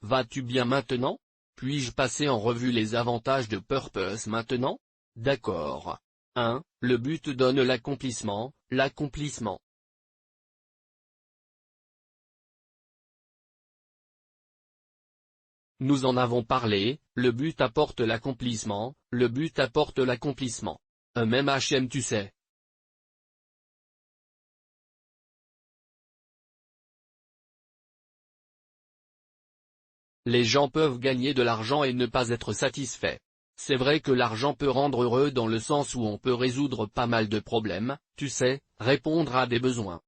Vas-tu bien maintenant? Puis-je passer en revue les avantages de Purpose maintenant? D'accord. 1. Le but donne l'accomplissement, l'accomplissement. Nous en avons parlé, le but apporte l'accomplissement, le but apporte l'accomplissement. Un même HM tu sais. Les gens peuvent gagner de l'argent et ne pas être satisfaits. C'est vrai que l'argent peut rendre heureux dans le sens où on peut résoudre pas mal de problèmes, tu sais, répondre à des besoins.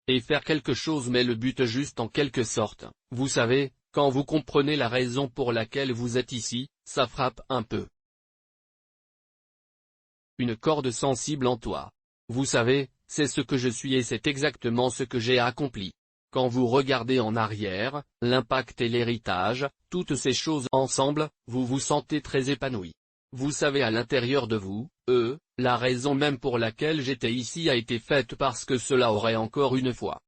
Et faire quelque chose mais le but juste en quelque sorte, vous savez, quand vous comprenez la raison pour laquelle vous êtes ici, ça frappe un peu. Une corde sensible en toi. Vous savez, c'est ce que je suis et c'est exactement ce que j'ai accompli. Quand vous regardez en arrière, l'impact et l'héritage, toutes ces choses ensemble, vous vous sentez très épanoui. Vous savez à l'intérieur de vous, la raison même pour laquelle j'étais ici a été faite parce que cela aurait encore une fois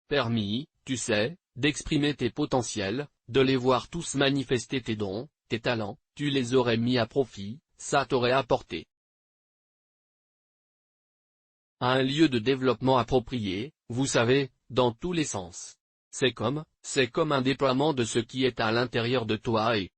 permis, tu sais, d'exprimer tes potentiels, de les voir tous manifester tes dons, tes talents, tu les aurais mis à profit, ça t'aurait apporté à un lieu de développement approprié, vous savez, dans tous les sens. C'est comme un déploiement de ce qui est à l'intérieur de toi et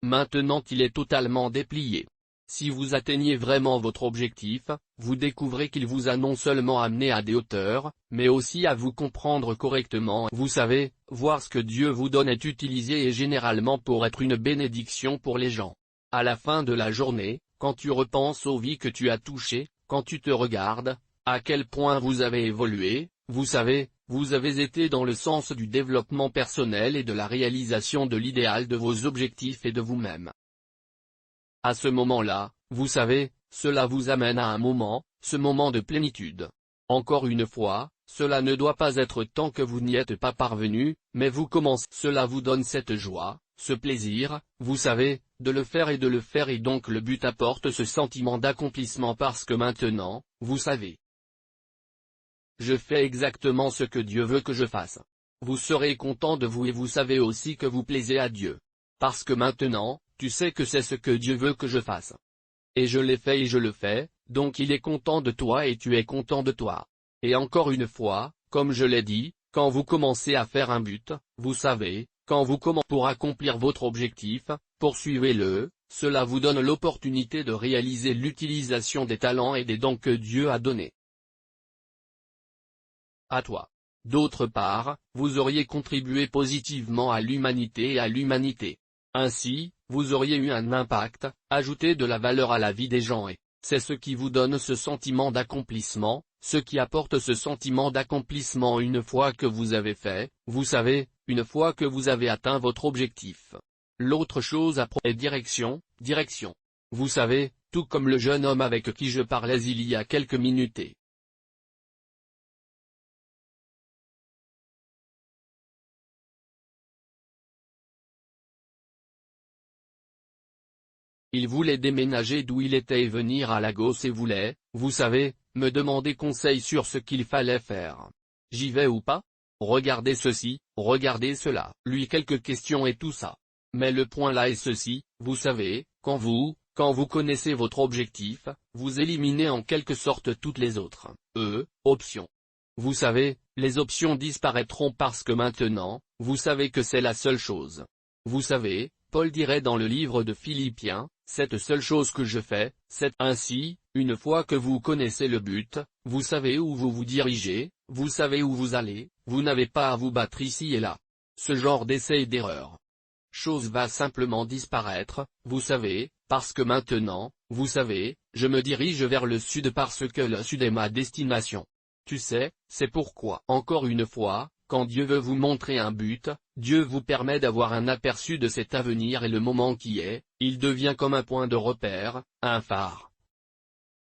maintenant qu'il est totalement déplié. Si vous atteignez vraiment votre objectif, vous découvrez qu'il vous a non seulement amené à des hauteurs, mais aussi à vous comprendre correctement. Vous savez, voir ce que Dieu vous donne est utilisé et généralement pour être une bénédiction pour les gens. À la fin de la journée, quand tu repenses aux vies que tu as touchées, quand tu te regardes, à quel point vous avez évolué, vous savez, vous avez été dans le sens du développement personnel et de la réalisation de l'idéal de vos objectifs et de vous-même. À ce moment-là, vous savez, cela vous amène à un moment, ce moment de plénitude. Encore une fois, cela ne doit pas être tant que vous n'y êtes pas parvenu, mais vous commencez. Cela vous donne cette joie, ce plaisir, vous savez, de le faire et donc le but apporte ce sentiment d'accomplissement parce que maintenant, vous savez. Je fais exactement ce que Dieu veut que je fasse. Vous serez content de vous et vous savez aussi que vous plaisez à Dieu. Parce que maintenant, tu sais que c'est ce que Dieu veut que je fasse. Et je l'ai fait et je le fais, donc il est content de toi et tu es content de toi. Et encore une fois, comme je l'ai dit, quand vous commencez à faire un but, vous savez, quand vous commencez pour accomplir votre objectif, poursuivez-le, cela vous donne l'opportunité de réaliser l'utilisation des talents et des dons que Dieu a donnés à toi. D'autre part, vous auriez contribué positivement à l'humanité et à l'humanité. Ainsi, vous auriez eu un impact, ajouté de la valeur à la vie des gens et c'est ce qui vous donne ce sentiment d'accomplissement, ce qui apporte ce sentiment d'accomplissement une fois que vous avez fait, vous savez, une fois que vous avez atteint votre objectif. L'autre chose est direction. Vous savez, tout comme le jeune homme avec qui je parlais il y a quelques minutes et il voulait déménager d'où il était et venir à Lagos et voulait, vous savez, me demander conseil sur ce qu'il fallait faire. J'y vais ou pas? Regardez ceci, regardez cela. Lui quelques questions et tout ça. Mais le point là est ceci, vous savez, quand vous connaissez votre objectif, vous éliminez en quelque sorte toutes les autres, options. Vous savez, les options disparaîtront parce que maintenant, vous savez que c'est la seule chose. Vous savez, Paul dirait dans le livre de Philippiens, cette seule chose que je fais, c'est ainsi, une fois que vous connaissez le but, vous savez où vous vous dirigez, vous savez où vous allez, vous n'avez pas à vous battre ici et là. Ce genre d'essai et d'erreur. Chose va simplement disparaître, vous savez, parce que maintenant, vous savez, je me dirige vers le sud parce que le sud est ma destination. Tu sais, c'est pourquoi. Encore une fois, quand Dieu veut vous montrer un but, Dieu vous permet d'avoir un aperçu de cet avenir et le moment qui est, il devient comme un point de repère, un phare.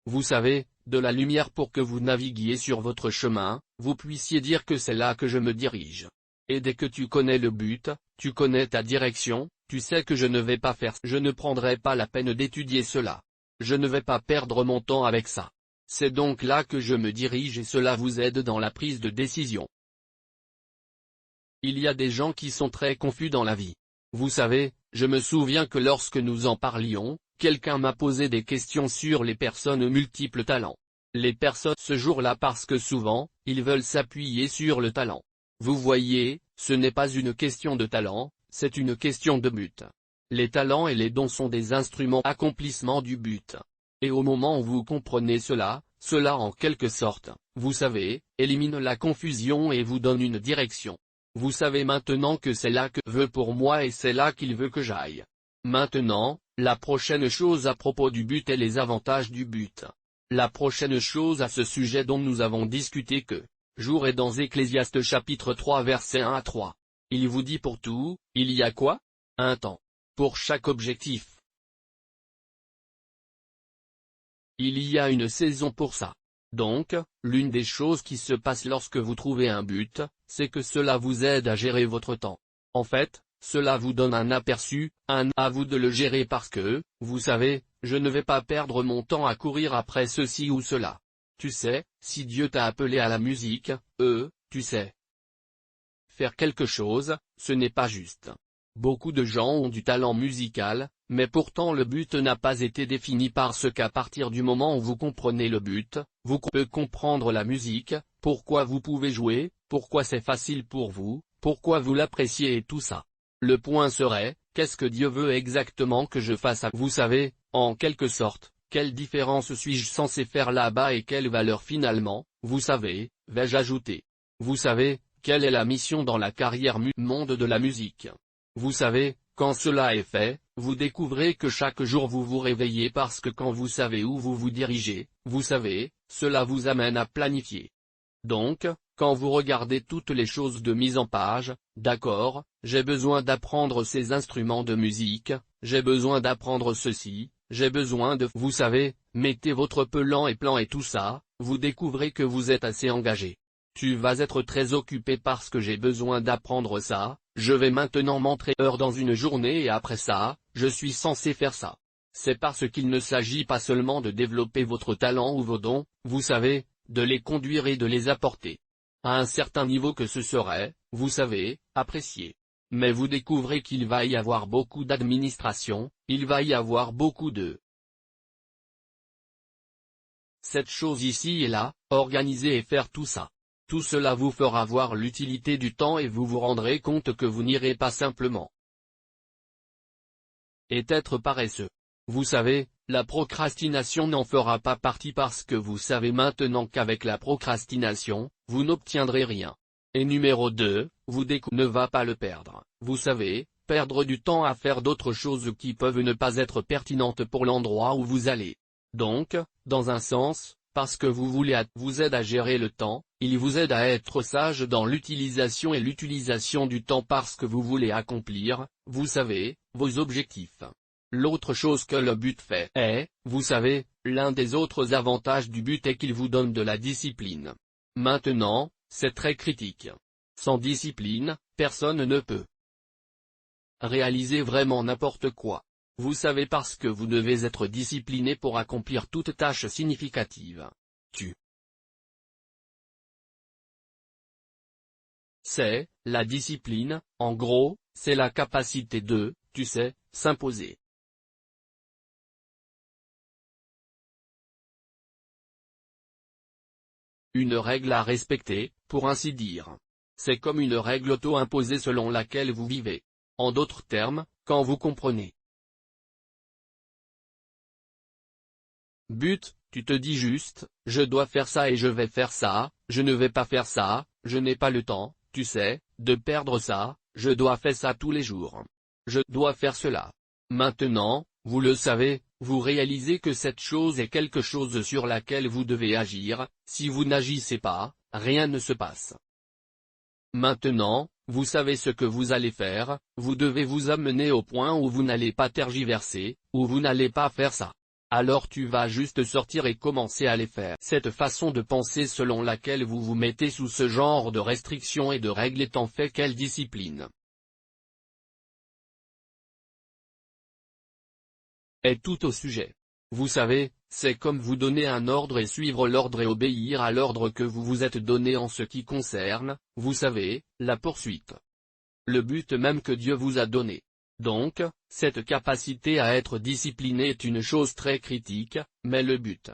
Vous savez, de la lumière pour que vous naviguiez sur votre chemin, vous puissiez dire que c'est là que je me dirige. Et dès que tu connais le but, tu connais ta direction, tu sais que je ne vais pas faire, je ne prendrai pas la peine d'étudier cela. Je ne vais pas perdre mon temps avec ça. C'est donc là que je me dirige et cela vous aide dans la prise de décision. Il y a des gens qui sont très confus dans la vie. Vous savez, je me souviens que lorsque nous en parlions, quelqu'un m'a posé des questions sur les personnes aux multiples talents. Les personnes ce jour-là parce que souvent, ils veulent s'appuyer sur le talent. Vous voyez, ce n'est pas une question de talent, c'est une question de but. Les talents et les dons sont des instruments d'accomplissement du but. Et au moment où vous comprenez cela en quelque sorte, vous savez, élimine la confusion et vous donne une direction. Vous savez maintenant que c'est là que veut pour moi et c'est là qu'il veut que j'aille. Maintenant, la prochaine chose à propos du but et les avantages du but. La prochaine chose à ce sujet dont nous avons discuté que jour est dans Ecclésiaste chapitre 3 versets 1 à 3. Il vous dit pour tout, il y a quoi? Un temps. Pour chaque objectif. Il y a une saison pour ça. Donc, l'une des choses qui se passe lorsque vous trouvez un but, c'est que cela vous aide à gérer votre temps. En fait, cela vous donne un aperçu, à vous de le gérer parce que, vous savez, je ne vais pas perdre mon temps à courir après ceci ou cela. Tu sais, si Dieu t'a appelé à la musique, tu sais. Faire quelque chose, ce n'est pas juste. Beaucoup de gens ont du talent musical, mais pourtant le but n'a pas été défini parce qu'à partir du moment où vous comprenez le but, vous pouvez comprendre la musique, pourquoi vous pouvez jouer, pourquoi c'est facile pour vous, pourquoi vous l'appréciez et tout ça. Le point serait, qu'est-ce que Dieu veut exactement que je fasse à vous savez, en quelque sorte, quelle différence suis-je censé faire là-bas et quelle valeur finalement, vous savez, vais-je ajouter. Vous savez, quelle est la mission dans la carrière monde de la musique. Vous savez, quand cela est fait, vous découvrez que chaque jour vous vous réveillez parce que quand vous savez où vous vous dirigez, vous savez, cela vous amène à planifier. Donc, quand vous regardez toutes les choses de mise en page, d'accord, j'ai besoin d'apprendre ces instruments de musique, j'ai besoin d'apprendre ceci, j'ai besoin de... Vous savez, mettez votre plan et tout ça, vous découvrez que vous êtes assez engagé. Tu vas être très occupé parce que j'ai besoin d'apprendre ça, je vais maintenant m'entrer heure dans une journée et après ça, je suis censé faire ça. C'est parce qu'il ne s'agit pas seulement de développer votre talent ou vos dons, vous savez, de les conduire et de les apporter. À un certain niveau que ce serait, vous savez, apprécié. Mais vous découvrez qu'il va y avoir beaucoup d'administration, il va y avoir beaucoup de... cette chose ici et là, organiser et faire tout ça. Tout cela vous fera voir l'utilité du temps et vous vous rendrez compte que vous n'irez pas simplement et être paresseux. Vous savez, la procrastination n'en fera pas partie parce que vous savez maintenant qu'avec la procrastination, vous n'obtiendrez rien. Et numéro 2, vous ne va pas le perdre. Vous savez, perdre du temps à faire d'autres choses qui peuvent ne pas être pertinentes pour l'endroit où vous allez. Donc, dans un sens, parce que vous aide à gérer le temps, il vous aide à être sage dans l'utilisation et l'utilisation du temps parce que vous voulez accomplir, vous savez, vos objectifs. L'autre chose que le but fait est, vous savez, l'un des autres avantages du but est qu'il vous donne de la discipline. Maintenant, c'est très critique. Sans discipline, personne ne peut réaliser vraiment n'importe quoi. Vous savez parce que vous devez être discipliné pour accomplir toute tâche significative. C'est, la discipline, en gros, c'est la capacité de, s'imposer. Une règle à respecter, pour ainsi dire. C'est comme une règle auto-imposée selon laquelle vous vivez. En d'autres termes, quand vous comprenez. But, tu te dis juste, je dois faire ça et je vais faire ça, je ne vais pas faire ça, je n'ai pas le temps, de perdre ça, je dois faire ça tous les jours. Je dois faire cela. Maintenant, vous le savez, vous réalisez que cette chose est quelque chose sur laquelle vous devez agir, si vous n'agissez pas, rien ne se passe. Maintenant, vous savez ce que vous allez faire, vous devez vous amener au point où vous n'allez pas tergiverser, où vous n'allez pas faire ça. Alors tu vas juste sortir et commencer à les faire. Cette façon de penser selon laquelle vous vous mettez sous ce genre de restrictions et de règles est en fait quelle discipline est tout au sujet. Vous savez, c'est comme vous donner un ordre et suivre l'ordre et obéir à l'ordre que vous vous êtes donné en ce qui concerne, vous savez, la poursuite. le but même que Dieu vous a donné. Donc, cette capacité à être discipliné est une chose très critique, mais le but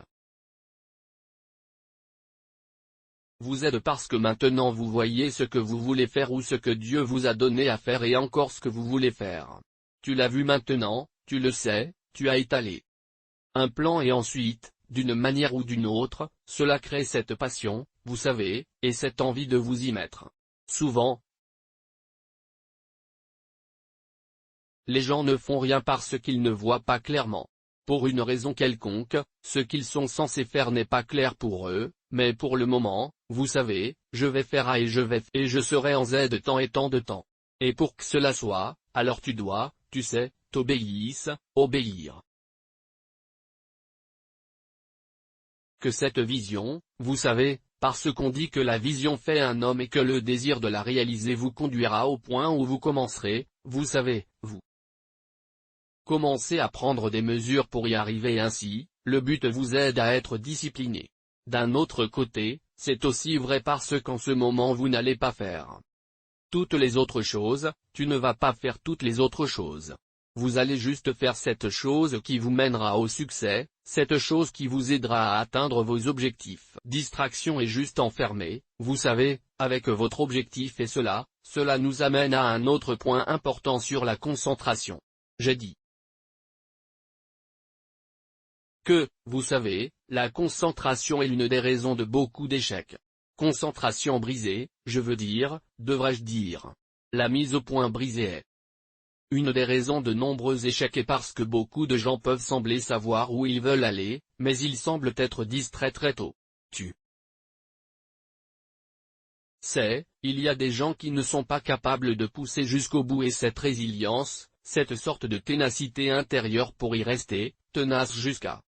vous aide parce que maintenant vous voyez ce que vous voulez faire ou ce que Dieu vous a donné à faire et encore ce que vous voulez faire. Tu l'as vu maintenant, tu le sais, tu as étalé un plan et ensuite, d'une manière ou d'une autre, cela crée cette passion, vous savez, et cette envie de vous y mettre. Souvent, les gens ne font rien parce qu'ils ne voient pas clairement. Pour une raison quelconque, ce qu'ils sont censés faire n'est pas clair pour eux, mais pour le moment, vous savez, je vais faire A et je serai en Z de temps et tant de temps. Et pour que cela soit, alors tu dois, tu sais, obéir. Que cette vision, vous savez, parce qu'on dit que la vision fait un homme et que le désir de la réaliser vous conduira au point où vous commencerez, vous savez, vous commencez à prendre des mesures pour y arriver ainsi, le but vous aide à être discipliné. D'un autre côté, c'est aussi vrai parce qu'en ce moment vous n'allez pas faire toutes les autres choses, tu ne vas pas faire toutes les autres choses. Vous allez juste faire cette chose qui vous mènera au succès, cette chose qui vous aidera à atteindre vos objectifs. Distraction est juste enfermée, vous savez, avec votre objectif et cela nous amène à un autre point important sur la concentration. J'ai dit que, vous savez, la concentration est l'une des raisons de beaucoup d'échecs. Concentration brisée, je veux dire, devrais-je dire. La mise au point brisée est une des raisons de nombreux échecs et parce que beaucoup de gens peuvent sembler savoir où ils veulent aller, mais ils semblent être distraits très tôt. Tu sais, il y a des gens qui ne sont pas capables de pousser jusqu'au bout et cette résilience, cette sorte de ténacité intérieure pour y rester, tenace jusqu'à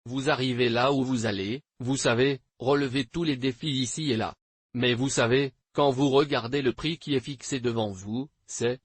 vous arrivez là où vous allez, vous savez, relever tous les défis ici et là. Mais vous savez, quand vous regardez le prix qui est fixé devant vous, c'est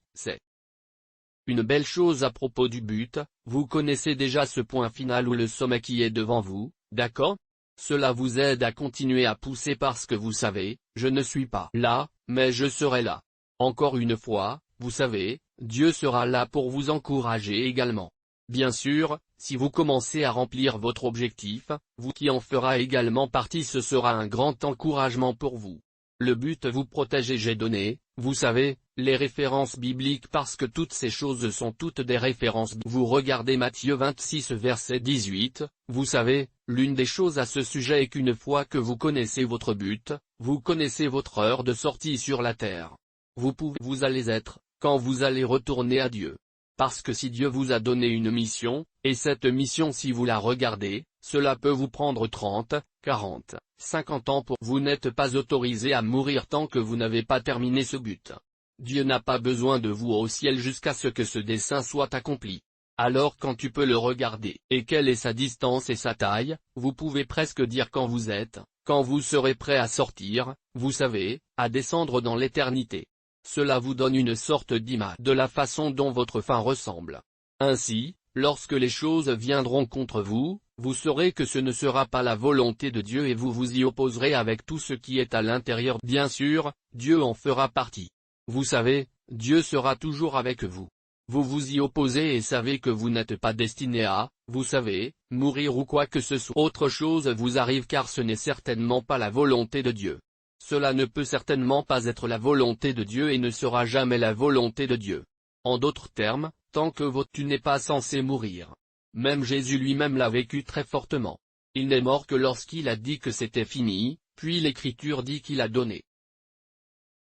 une belle chose à propos du but, vous connaissez déjà ce point final ou le sommet qui est devant vous, d'accord? Cela vous aide à continuer à pousser parce que vous savez, je ne suis pas là, mais je serai là. Encore une fois, vous savez, Dieu sera là pour vous encourager également. Bien sûr, si vous commencez à remplir votre objectif, vous qui en fera également partie ce sera un grand encouragement pour vous. Le but vous protège et j'ai donné, vous savez, les références bibliques parce que toutes ces choses sont toutes des références. Vous regardez Matthieu 26 verset 18, vous savez, l'une des choses à ce sujet est qu'une fois que vous connaissez votre but, vous connaissez votre heure de sortie sur la terre. Vous allez être, quand vous allez retourner à Dieu. Parce que si Dieu vous a donné une mission, et cette mission si vous la regardez, cela peut vous prendre 30, 40, 50 ans pour vous n'êtes pas autorisé à mourir tant que vous n'avez pas terminé ce but. Dieu n'a pas besoin de vous au ciel jusqu'à ce que ce dessein soit accompli. Alors quand tu peux le regarder, et quelle est sa distance et sa taille, vous pouvez presque dire quand vous serez prêt à sortir, vous savez, à descendre dans l'éternité. Cela vous donne une sorte d'image de la façon dont votre fin ressemble. Ainsi, lorsque les choses viendront contre vous, vous saurez que ce ne sera pas la volonté de Dieu et vous vous y opposerez avec tout ce qui est à l'intérieur. Bien sûr, Dieu en fera partie. Vous savez, Dieu sera toujours avec vous. Vous vous y opposez et savez que vous n'êtes pas destiné à, vous savez, mourir ou quoi que ce soit. Autre chose vous arrive car ce n'est certainement pas la volonté de Dieu. Cela ne peut certainement pas être la volonté de Dieu et ne sera jamais la volonté de Dieu. En d'autres termes, tant que tu n'es pas censé mourir. Même Jésus lui-même l'a vécu très fortement. Il n'est mort que lorsqu'il a dit que c'était fini, puis l'Écriture dit qu'il a donné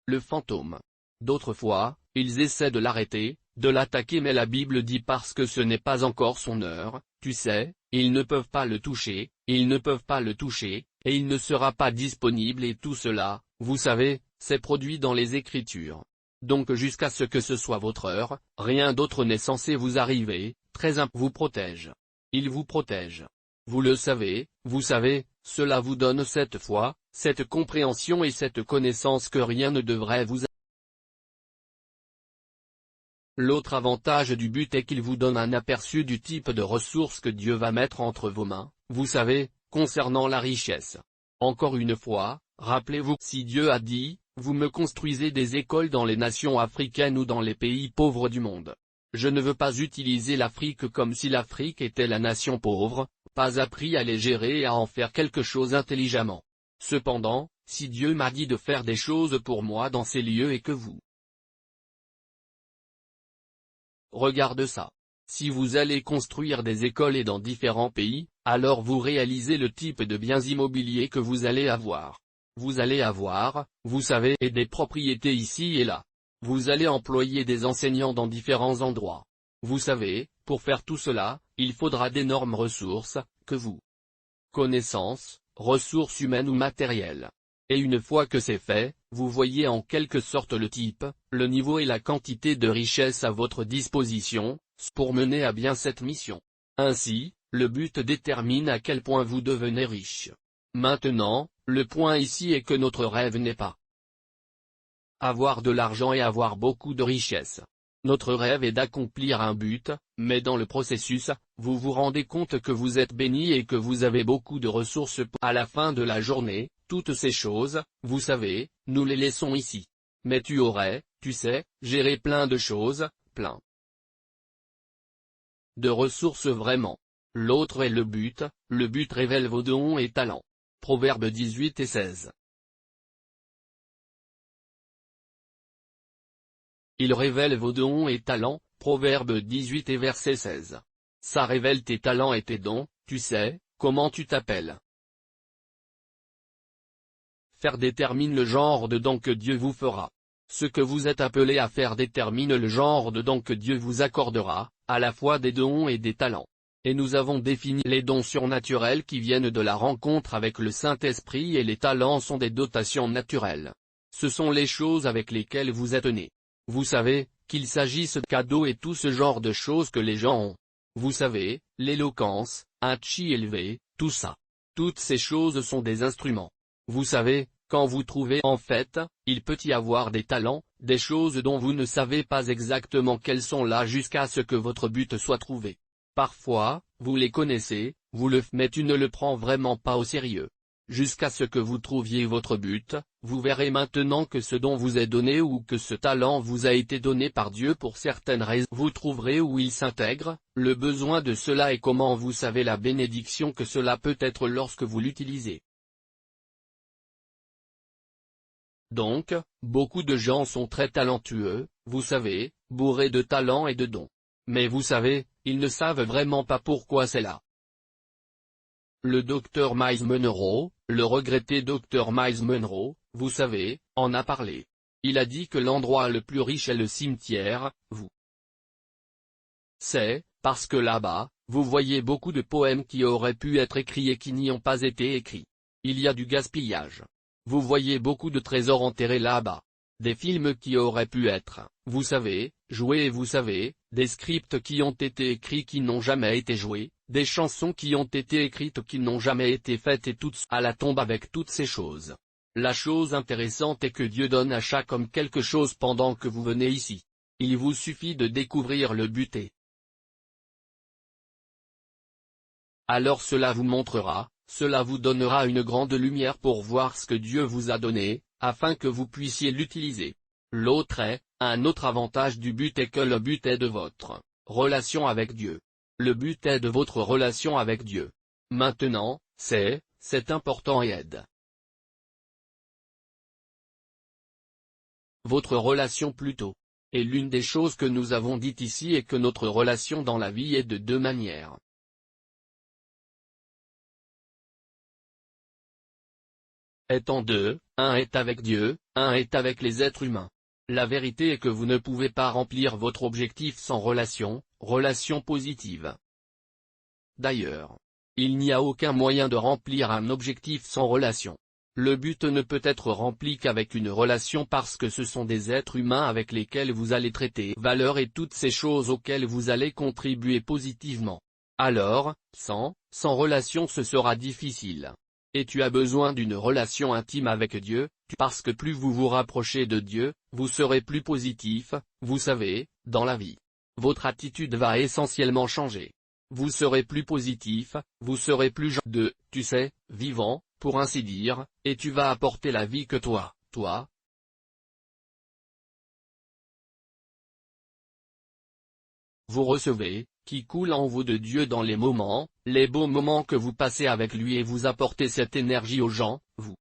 le fantôme. D'autres fois, ils essaient de l'arrêter, de l'attaquer mais la Bible dit parce que ce n'est pas encore son heure, tu sais, ils ne peuvent pas le toucher, et il ne sera pas disponible et tout cela, vous savez, c'est produit dans les Écritures. Donc jusqu'à ce que ce soit votre heure, rien d'autre n'est censé vous arriver, vous protège. Il vous protège. Vous le savez, cela vous donne cette foi, cette compréhension et cette connaissance que rien ne devrait vous arriver. L'autre avantage du but est qu'il vous donne un aperçu du type de ressources que Dieu va mettre entre vos mains, vous savez, concernant la richesse. Encore une fois, rappelez-vous, si Dieu a dit, Vous me construisez des écoles dans les nations africaines ou dans les pays pauvres du monde. Je ne veux pas utiliser l'Afrique comme si l'Afrique était la nation pauvre, pas appris à les gérer et à en faire quelque chose intelligemment. Cependant, si Dieu m'a dit de faire des choses pour moi dans ces lieux et que vous regarde ça. Si vous allez construire des écoles et dans différents pays, alors vous réalisez le type de biens immobiliers que vous allez avoir. Vous allez avoir, vous savez, et des propriétés ici et là. Vous allez employer des enseignants dans différents endroits. Vous savez, pour faire tout cela, il faudra d'énormes ressources, que vous connaissances, ressources humaines ou matérielles. Et une fois que c'est fait, vous voyez en quelque sorte le type, le niveau et la quantité de richesse à votre disposition, pour mener à bien cette mission. Ainsi, le but détermine à quel point vous devenez riche. Maintenant, le point ici est que notre rêve n'est pas avoir de l'argent et avoir beaucoup de richesse. Notre rêve est d'accomplir un but, mais dans le processus, vous vous rendez compte que vous êtes béni et que vous avez beaucoup de ressources à la fin de la journée. Toutes ces choses, vous savez, nous les laissons ici. Mais tu aurais, tu sais, géré plein de choses, plein de ressources vraiment. L'autre est le but révèle vos dons et talents. Proverbes 18 et 16. Il révèle vos dons et talents, Proverbes 18 et verset 16. Ça révèle tes talents et tes dons, tu sais, comment tu t'appelles. Faire détermine le genre de don que Dieu vous fera. Ce que vous êtes appelé à faire détermine le genre de don que Dieu vous accordera, à la fois des dons et des talents. Et nous avons défini les dons surnaturels qui viennent de la rencontre avec le Saint-Esprit et les talents sont des dotations naturelles. Ce sont les choses avec lesquelles vous êtes nés. Vous savez, qu'il s'agisse de cadeaux et tout ce genre de choses que les gens ont. Vous savez, l'éloquence, un chi élevé, tout ça. Toutes ces choses sont des instruments. Vous savez, quand vous trouvez en fait, il peut y avoir des talents, des choses dont vous ne savez pas exactement quelles sont là jusqu'à ce que votre but soit trouvé. Parfois, vous les connaissez, mais tu ne le prends vraiment pas au sérieux. Jusqu'à ce que vous trouviez votre but, vous verrez maintenant que ce dont vous est donné ou que ce talent vous a été donné par Dieu pour certaines raisons. Vous trouverez où il s'intègre, le besoin de cela et comment vous savez la bénédiction que cela peut être lorsque vous l'utilisez. Donc, beaucoup de gens sont très talentueux, vous savez, bourrés de talents et de dons. Mais vous savez, ils ne savent vraiment pas pourquoi c'est là. Le Dr Miles Monroe, le regretté Dr Miles Monroe, vous savez, en a parlé. Il a dit que l'endroit le plus riche est le cimetière, vous. C'est, parce que là-bas, vous voyez beaucoup de poèmes qui auraient pu être écrits et qui n'y ont pas été écrits. Il y a du gaspillage. Vous voyez beaucoup de trésors enterrés là-bas. Des films qui auraient pu être, vous savez, joués et vous savez, des scripts qui ont été écrits qui n'ont jamais été joués, des chansons qui ont été écrites qui n'ont jamais été faites et toutes à la tombe avec toutes ces choses. La chose intéressante est que Dieu donne à chaque homme quelque chose pendant que vous venez ici. Il vous suffit de découvrir le but et alors cela vous montrera, cela vous donnera une grande lumière pour voir ce que Dieu vous a donné, afin que vous puissiez l'utiliser. Un autre avantage du but est que le but est de votre relation avec Dieu. Le but est de votre relation avec Dieu. Maintenant, c'est important et aide votre relation plutôt. Et l'une des choses que nous avons dites ici est que notre relation dans la vie est de deux manières. Est en deux, un est avec Dieu, un est avec les êtres humains. La vérité est que vous ne pouvez pas remplir votre objectif sans relation positive. D'ailleurs, il n'y a aucun moyen de remplir un objectif sans relation. Le but ne peut être rempli qu'avec une relation parce que ce sont des êtres humains avec lesquels vous allez traiter valeurs et toutes ces choses auxquelles vous allez contribuer positivement. Alors, sans relation ce sera difficile. Et tu as besoin d'une relation intime avec Dieu, parce que plus vous vous rapprochez de Dieu, vous serez plus positif, vous savez, dans la vie. Votre attitude va essentiellement changer. Vous serez plus positif, vous serez plus tu sais, vivant, pour ainsi dire, et tu vas apporter la vie que toi, vous recevez, qui coule en vous de Dieu dans les moments, les beaux moments que vous passez avec lui et vous apportez cette énergie aux gens, vous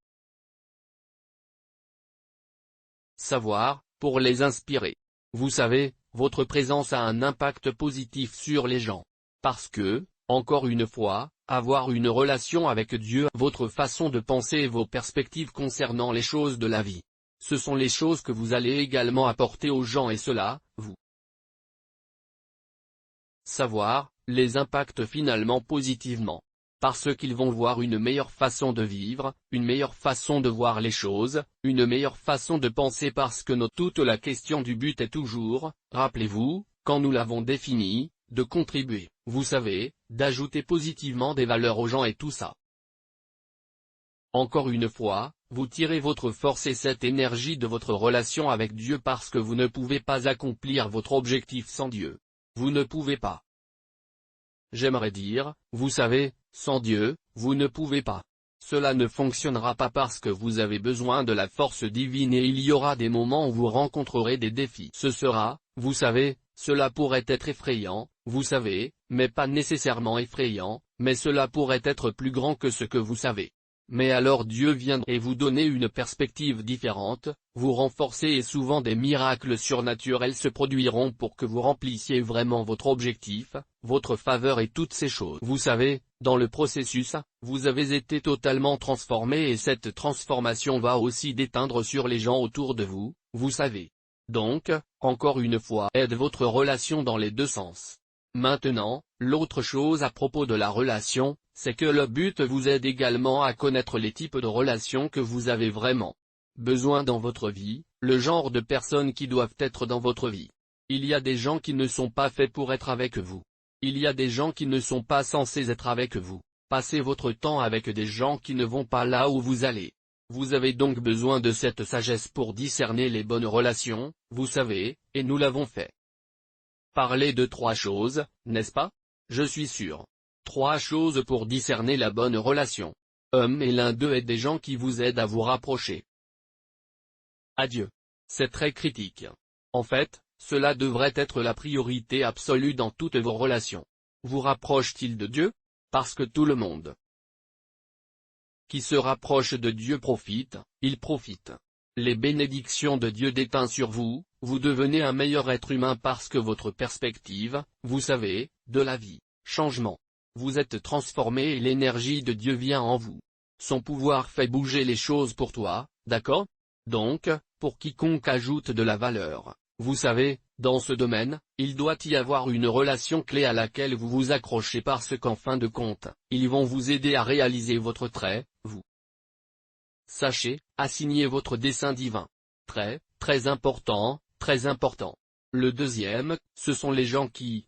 savoir, pour les inspirer. Vous savez, votre présence a un impact positif sur les gens. Parce que, encore une fois, avoir une relation avec Dieu, votre façon de penser et vos perspectives concernant les choses de la vie. Ce sont les choses que vous allez également apporter aux gens et cela, vous savoir, les impacte finalement positivement. Parce qu'ils vont voir une meilleure façon de vivre, une meilleure façon de voir les choses, une meilleure façon de penser parce que toute la question du but est toujours, rappelez-vous, quand nous l'avons défini, de contribuer, vous savez, d'ajouter positivement des valeurs aux gens et tout ça. Encore une fois, vous tirez votre force et cette énergie de votre relation avec Dieu parce que vous ne pouvez pas accomplir votre objectif sans Dieu. Vous ne pouvez pas. J'aimerais dire, vous savez, sans Dieu, vous ne pouvez pas. Cela ne fonctionnera pas parce que vous avez besoin de la force divine et il y aura des moments où vous rencontrerez des défis. Ce sera, vous savez, cela pourrait être effrayant, vous savez, mais pas nécessairement effrayant, mais cela pourrait être plus grand que ce que vous savez. Mais alors Dieu viendra et vous donner une perspective différente, vous renforcer et souvent des miracles surnaturels se produiront pour que vous remplissiez vraiment votre objectif, votre faveur et toutes ces choses. Vous savez, dans le processus, vous avez été totalement transformé et cette transformation va aussi déteindre sur les gens autour de vous, vous savez. Donc, encore une fois, aide votre relation dans les deux sens. Maintenant, l'autre chose à propos de la relation, c'est que le but vous aide également à connaître les types de relations que vous avez vraiment besoin dans votre vie, le genre de personnes qui doivent être dans votre vie. Il y a des gens qui ne sont pas faits pour être avec vous. Il y a des gens qui ne sont pas censés être avec vous. Passez votre temps avec des gens qui ne vont pas là où vous allez. Vous avez donc besoin de cette sagesse pour discerner les bonnes relations, vous savez, et nous l'avons fait. Parler de 3 choses, n'est-ce pas? Je suis sûr. 3 choses pour discerner la bonne relation. Et l'un d'eux est des gens qui vous aident à vous rapprocher. Adieu. C'est très critique. En fait, cela devrait être la priorité absolue dans toutes vos relations. Vous rapproche-t-il de Dieu? Parce que tout le monde qui se rapproche de Dieu profite, il profite. Les bénédictions de Dieu déteignent sur vous, vous devenez un meilleur être humain parce que votre perspective, vous savez, de la vie, changement. Vous êtes transformé et l'énergie de Dieu vient en vous. Son pouvoir fait bouger les choses pour toi, d'accord? Donc, pour quiconque ajoute de la valeur, vous savez, dans ce domaine, il doit y avoir une relation clé à laquelle vous vous accrochez parce qu'en fin de compte, ils vont vous aider à réaliser votre trait, vous. Sachez, assignez votre dessein divin. Très, très important, très important. Le deuxième, ce sont les gens qui,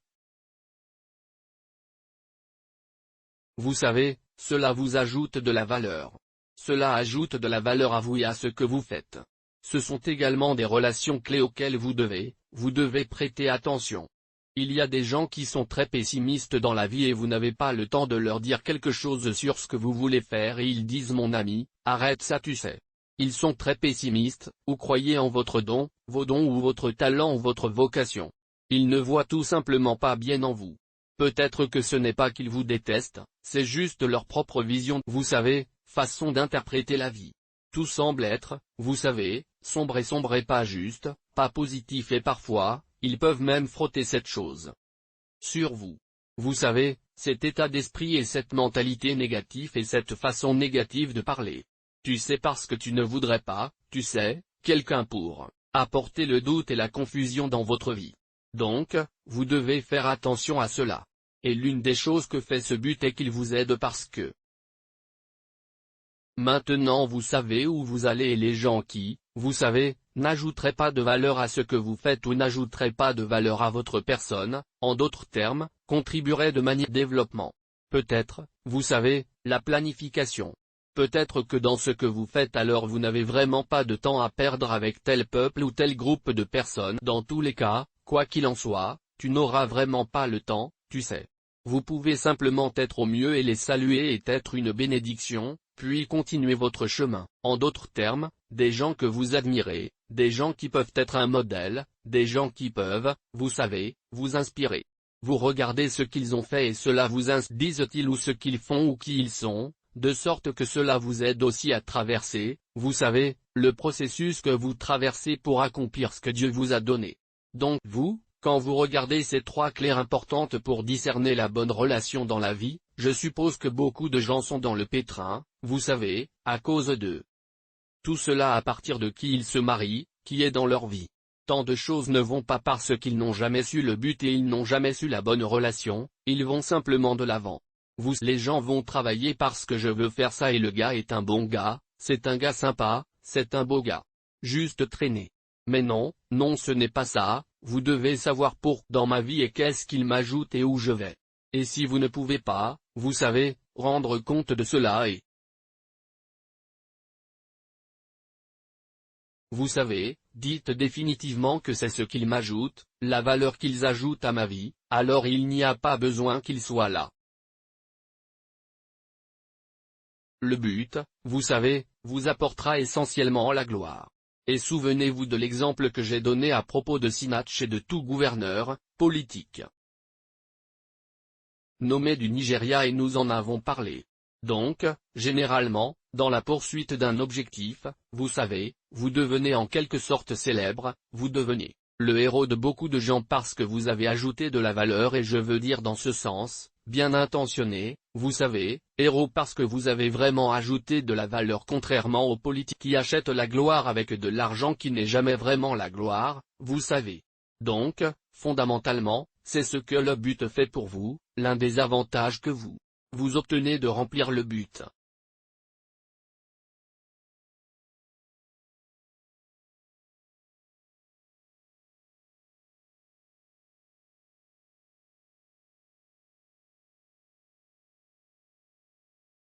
vous savez, cela vous ajoute de la valeur. Cela ajoute de la valeur à vous et à ce que vous faites. Ce sont également des relations clés auxquelles vous devez prêter attention. Il y a des gens qui sont très pessimistes dans la vie et vous n'avez pas le temps de leur dire quelque chose sur ce que vous voulez faire et ils disent mon ami, arrête ça tu sais. Ils sont très pessimistes, ou croyez en votre don, vos dons ou votre talent ou votre vocation. Ils ne voient tout simplement pas bien en vous. Peut-être que ce n'est pas qu'ils vous détestent, c'est juste leur propre vision, vous savez, façon d'interpréter la vie. Tout semble être, vous savez, sombre et pas juste, pas positif et parfois, ils peuvent même frotter cette chose sur vous. Vous savez, cet état d'esprit et cette mentalité négative et cette façon négative de parler. Tu sais parce que tu ne voudrais pas, tu sais, quelqu'un pour apporter le doute et la confusion dans votre vie. Donc, vous devez faire attention à cela. Et l'une des choses que fait ce but est qu'il vous aide parce que maintenant vous savez où vous allez et les gens qui, vous savez, n'ajouteraient pas de valeur à ce que vous faites ou n'ajouteraient pas de valeur à votre personne, en d'autres termes, contribueraient de manière développement. Peut-être, vous savez, la planification. Peut-être que dans ce que vous faites alors vous n'avez vraiment pas de temps à perdre avec tel peuple ou tel groupe de personnes. Dans tous les cas, quoi qu'il en soit, tu n'auras vraiment pas le temps, tu sais. Vous pouvez simplement être au mieux et les saluer et être une bénédiction, puis continuer votre chemin. En d'autres termes, des gens que vous admirez, des gens qui peuvent être un modèle, des gens qui peuvent, vous savez, vous inspirer. Vous regardez ce qu'ils ont fait et cela vous disent-ils ou ce qu'ils font ou qui ils sont, de sorte que cela vous aide aussi à traverser, vous savez, le processus que vous traversez pour accomplir ce que Dieu vous a donné. Donc vous, quand vous regardez ces trois clés importantes pour discerner la bonne relation dans la vie, je suppose que beaucoup de gens sont dans le pétrin, vous savez, à cause de tout cela à partir de qui ils se marient, qui est dans leur vie. Tant de choses ne vont pas parce qu'ils n'ont jamais su le but et ils n'ont jamais su la bonne relation, ils vont simplement de l'avant. Les gens vont travailler parce que je veux faire ça et le gars est un bon gars, c'est un gars sympa, c'est un beau gars. Juste traîner. Mais non, non ce n'est pas ça, vous devez savoir dans ma vie et qu'est-ce qu'il m'ajoute et où je vais. Et si vous ne pouvez pas, vous savez, rendre compte de cela et vous savez, dites définitivement que c'est ce qu'ils m'ajoutent, la valeur qu'ils ajoutent à ma vie, alors il n'y a pas besoin qu'ils soient là. Le but, vous savez, vous apportera essentiellement la gloire. Et souvenez-vous de l'exemple que j'ai donné à propos de Sinach et de tout gouverneur politique nommé du Nigeria et nous en avons parlé. Donc, généralement, dans la poursuite d'un objectif, vous savez, vous devenez en quelque sorte célèbre, vous devenez le héros de beaucoup de gens parce que vous avez ajouté de la valeur et je veux dire dans ce sens, bien intentionné, vous savez, héros parce que vous avez vraiment ajouté de la valeur contrairement aux politiques qui achètent la gloire avec de l'argent qui n'est jamais vraiment la gloire, vous savez. Donc, fondamentalement, c'est ce que le but fait pour vous, l'un des avantages que vous obtenez de remplir le but.